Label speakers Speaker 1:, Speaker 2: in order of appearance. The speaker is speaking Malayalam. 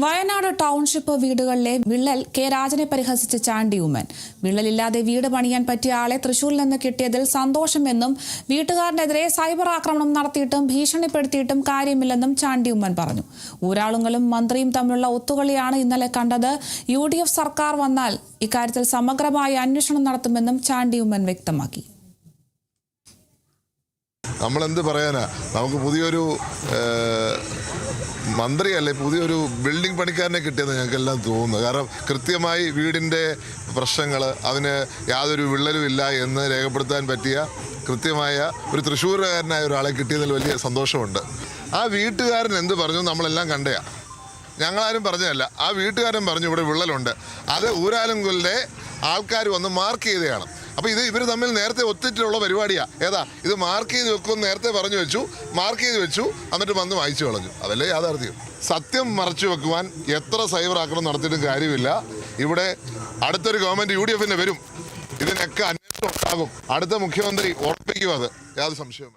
Speaker 1: വയനാട് ടൗൺഷിപ്പ് വീടുകളിലെ വിള്ളൽ കെ രാജനെ പരിഹസിച്ച് ചാണ്ടി ഉമ്മൻ. വിള്ളലില്ലാതെ വീട് പണിയാൻ പറ്റിയ ആളെ തൃശൂരിൽ നിന്ന് കിട്ടിയതിൽ സന്തോഷമെന്നും വീട്ടുകാരനെതിരെ സൈബർ ആക്രമണം നടത്തിയിട്ടും ഭീഷണിപ്പെടുത്തിയിട്ടും കാര്യമില്ലെന്നും ചാണ്ടി ഉമ്മൻ പറഞ്ഞു. ഊരാളുങ്ങളും മന്ത്രിയും തമ്മിലുള്ള ഒത്തുകളിയാണ് ഇന്നലെ കണ്ടത്. UDF സർക്കാർ വന്നാൽ ഇക്കാര്യത്തിൽ സമഗ്രമായ അന്വേഷണം നടത്തുമെന്നും ചാണ്ടി ഉമ്മൻ വ്യക്തമാക്കി.
Speaker 2: നമ്മളെന്ത് പറയാനാ, നമുക്ക് പുതിയൊരു മന്ത്രിയല്ലേ, പുതിയൊരു ബിൽഡിംഗ് പണിക്കാരനെ കിട്ടിയെന്ന് ഞങ്ങൾക്കെല്ലാം തോന്നുന്നു. കാരണം കൃത്യമായി വീടിൻ്റെ പ്രശ്നങ്ങൾ, അതിന് യാതൊരു വിള്ളലും ഇല്ല എന്ന് രേഖപ്പെടുത്താൻ പറ്റിയ കൃത്യമായ ഒരു തൃശ്ശൂരുകാരനായ ഒരാളെ കിട്ടിയതിൽ വലിയ സന്തോഷമുണ്ട്. ആ വീട്ടുകാരൻ എന്ത് പറഞ്ഞു നമ്മളെല്ലാം കണ്ടയാ, ഞങ്ങളാരും പറഞ്ഞതല്ല. ആ വീട്ടുകാരൻ പറഞ്ഞു ഇവിടെ വിള്ളലുണ്ട്. അത് ഊരാലുങ്കലിൻ്റെ ആൾക്കാർ വന്ന് മാർക്ക് ചെയ്തതാണ്. അപ്പോൾ ഇവർ തമ്മിൽ നേരത്തെ ഒത്തിട്ടുള്ള പരിപാടിയാണ്. ഇത് മാർക്ക് ചെയ്ത് വെക്കുമെന്ന് നേരത്തെ പറഞ്ഞു വെച്ചു, മാർക്ക് ചെയ്ത് വെച്ചു, എന്നിട്ട് വന്ന് വായിച്ചു കളഞ്ഞു. അതല്ലേ യാഥാർത്ഥ്യം. സത്യം മറച്ചു വെക്കുവാൻ എത്ര സൈബർ ആക്രമണം നടത്തിയിട്ടും കാര്യമില്ല. ഇവിടെ അടുത്തൊരു ഗവൺമെൻറ് UDF വരും, ഇതിനൊക്കെ അന്വേഷണം ഉണ്ടാകും. അടുത്ത മുഖ്യമന്ത്രി ഉറപ്പിക്കും, അത് യാതൊരു സംശയവും.